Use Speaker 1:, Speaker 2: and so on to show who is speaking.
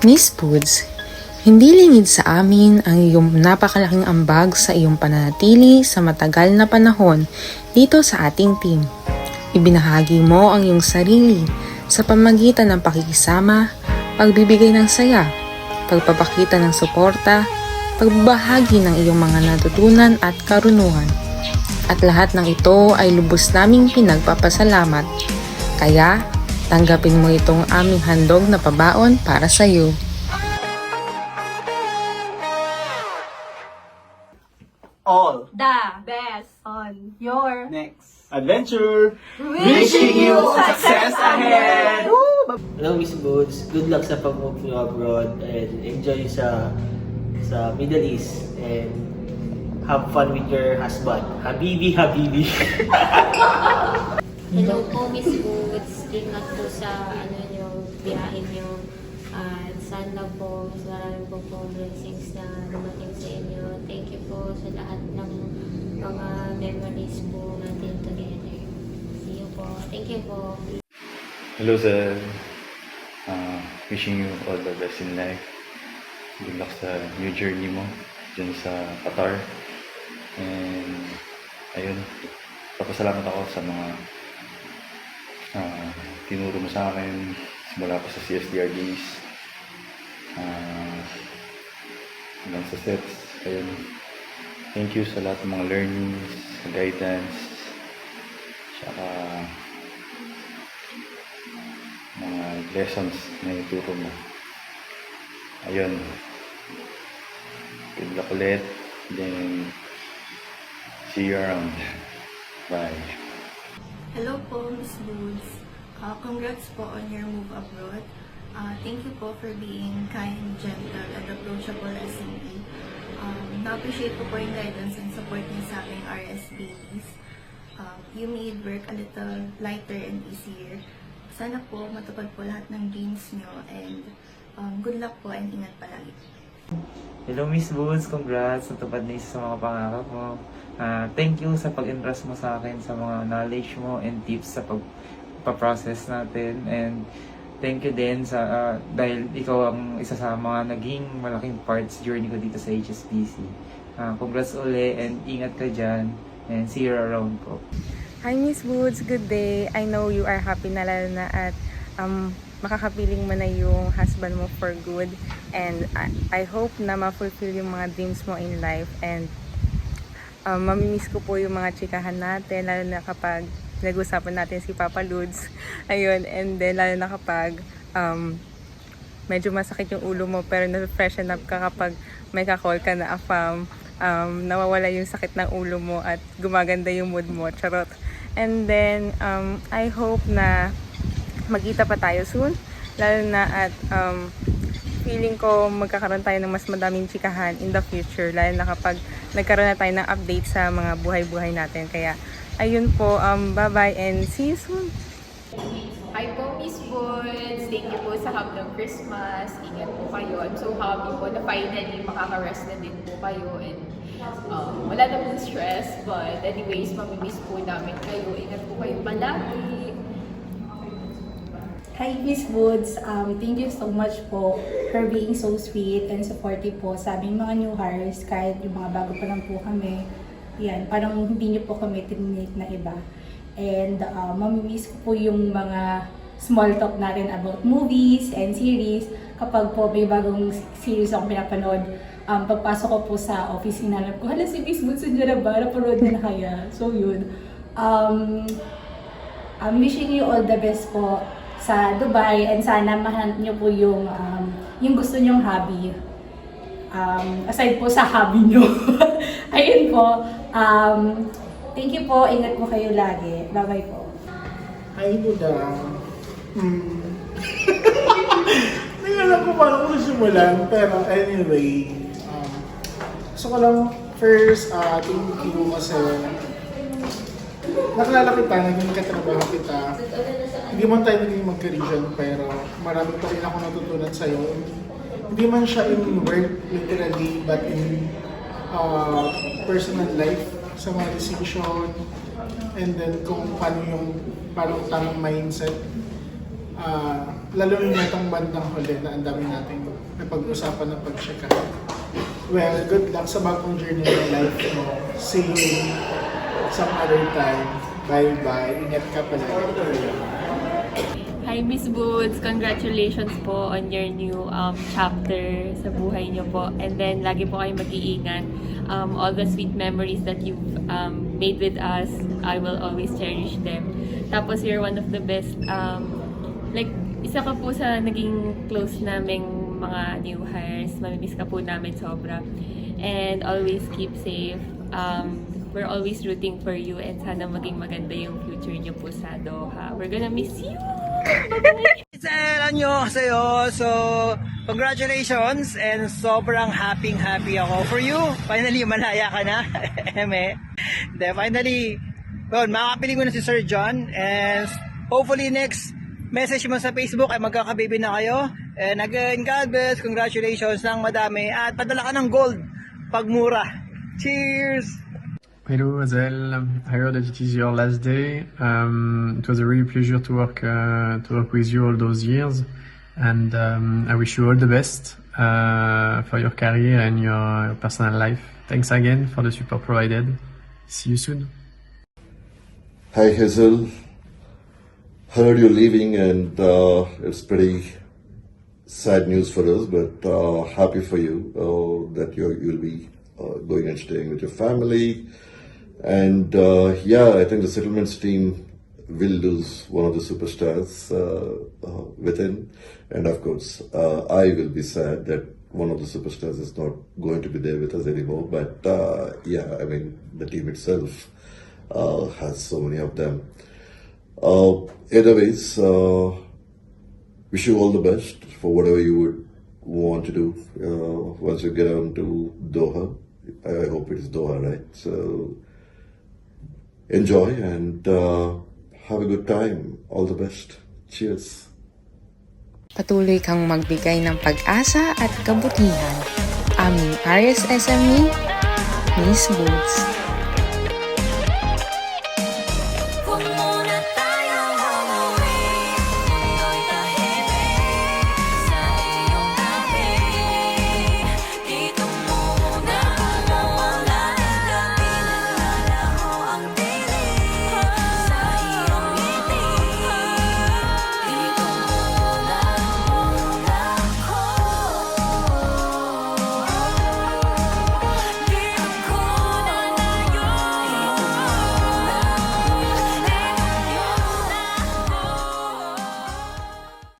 Speaker 1: Miss Puds, hindi lingid sa amin ang iyong napakalaking ambag sa iyong pananatili sa matagal na panahon dito sa ating team. Ibinahagi mo ang iyong sarili sa pamagitan ng pakikisama, pagbibigay ng saya, pagpapakita ng suporta, pagbabahagi ng iyong mga natutunan at karunungan. At lahat ng ito ay lubos naming pinagpapasalamat. Kaya, tanggapin mo itong aming handog na pabaon para sa iyo.
Speaker 2: All
Speaker 3: The best on your
Speaker 2: next adventure.
Speaker 3: wishing you success ahead.
Speaker 4: Hello, Miss Boots. Good luck sa pag-move nyo abroad and enjoy sa Middle East and have fun with your husband. Habibi, Habibi.
Speaker 5: Hello po, Miss Boots. Ingat po sa nyo, biyahe nyo. At sana po, mas marami po blessings na dumating sa inyo. Thank you po sa lahat ng mga memories po natin together. See you po. Thank you po.
Speaker 6: Hello sir, wishing you all the best in life. Good luck sa new journey mo dyan sa Qatar. And ayun, papasalamat ako sa mga tinuro mo sa akin simula pa sa CSDRDs hanggang sa sets. Ayun, thank you sa lahat ng mga learnings, sa guidance, tsaka mga lessons na ituro mo. Ayun, good luck ulit, then see you around. Bye.
Speaker 7: Hello po, Miss Boots. Congrats po on your move abroad. Thank you po for being kind, gentle, and approachable as me. Na-appreciate ko po yung guidance and support niyo sa aking RSBs. You made work a little lighter and easier. Sana po matupad po lahat ng dreams niyo and good luck po and ingat palagi.
Speaker 8: Hello Miss Boots, congrats! Natupad na isa sa mga pangarap mo. Thank you sa pag-entrust mo sa akin sa mga knowledge mo and tips sa pagpa-process natin. And thank you din sa dahil ikaw ang isa sa mga naging malaking parts journey ko dito sa HSBC. Congrats uli and ingat ka dyan and see you around po.
Speaker 1: Hi Miss Woods, good day. I know you are happy na lalo na at makakapiling mo na yung husband mo for good. And I hope na ma-fulfill yung mga dreams mo in life. And mamimiss ko po yung mga chikahan natin, lalo na kapag nag-usapan natin si Papa Lods. Ayun, and then lalo na kapag medyo masakit yung ulo mo pero na-freshen up ka kapag may ka-call ka na afam. Nawawala yung sakit ng ulo mo at gumaganda yung mood mo. Charot. And then, I hope na magkita pa tayo soon. Lalo na at feeling ko magkakaroon tayo ng mas madaming chikahan in the future. Lalo na kapag nagkaroon na tayo ng update sa mga buhay-buhay natin. Kaya, ayun po. Bye-bye and see you soon.
Speaker 3: Hi po, Miss Woods. Thank you po sa hapong Christmas. Ingat po kayo. I'm so happy po na finally makaka-rest na din po kayo. And wala na pong stress. But anyways, mamimiss po namin kayo. Ingat po kayo palagi.
Speaker 9: Hi Miss Woods, thank you so much po for being so sweet and supportive po sa aming mga new hires kahit yung mga bago pa lang po kami. Yan, parang hindi niyo po kami tinake na iba. And mamimiss ko po yung mga small talk natin about movies and series. Kapag po may bagong series akong pinapanood, pagpasok ko po sa office, hinanap ko, hala si Miss Woods, nandiyan na ba? Napanood na kaya? So yun. I'm wishing you all the best po sa Dubai and sana mahanap niyo po yung gusto niyong hobby. Aside po sa hobby niyo. Ayun po. Thank you po. Ingat po kayo lagi. Bye-bye po.
Speaker 2: Hi, Buda. Hindi alam ko paano ko simulan. Pero anyway, gusto ko lang first, thank you kasi nakilala kita, naging katrabaho kita. Hindi man tayo naging mag-region pero marami pa rin ako natutunan sa'yo. Hindi man siya in work literally but in personal life sa mga decision and then kung paano yung parang tamang mindset Lalo na itong bandang huli na ang dami nating napag-usapan ng pag-check out. Well, good luck sa bagong journey ng life mo. See you some other time. Bye-bye. Ingat ka palagi.
Speaker 3: Hi Miss Boots, congratulations po on your new chapter sa buhay niyo po. And then lagi po kayong mag-iingat. All the sweet memories that you've made with us, I will always cherish them. Tapos you're one of the best, like isa ka po sa naging close naming mga new hires. Mamimiss ka po namin sobra. And always keep safe. We're always rooting for you and sana maging maganda yung future niyo po sa Doha. We're gonna miss you!
Speaker 10: Anyo sa'yo. So, congratulations and sobrang happy ako for you. Finally, malaya ka na. Eme. Finally, yun, makakapiling mo na si Sir John and hopefully next message mo sa Facebook ay magkakababy na kayo. And again, God bless, congratulations ng madami at padala ka ng gold pagmura. Cheers!
Speaker 11: Hello Azel, I heard that it is your last day. It was a really pleasure to work with you all those years, and I wish you all the best for your career and your personal life. Thanks again for the support provided. See you soon.
Speaker 12: Hi Hazel, heard you're leaving and it's pretty sad news for us, but happy for you that you'll be going and staying with your family. And yeah, I think the settlements team will lose one of the superstars within. And of course, I will be sad that one of the superstars is not going to be there with us anymore. But yeah, I mean, the team itself has so many of them. Anyways, wish you all the best for whatever you would want to do once you get on to Doha. I hope it is Doha, right? So enjoy and have a good time. All the best. Cheers.
Speaker 1: Patuloy kang magbigay ng pag-asa at kabutihan. Aming RSSME, Miss Boots.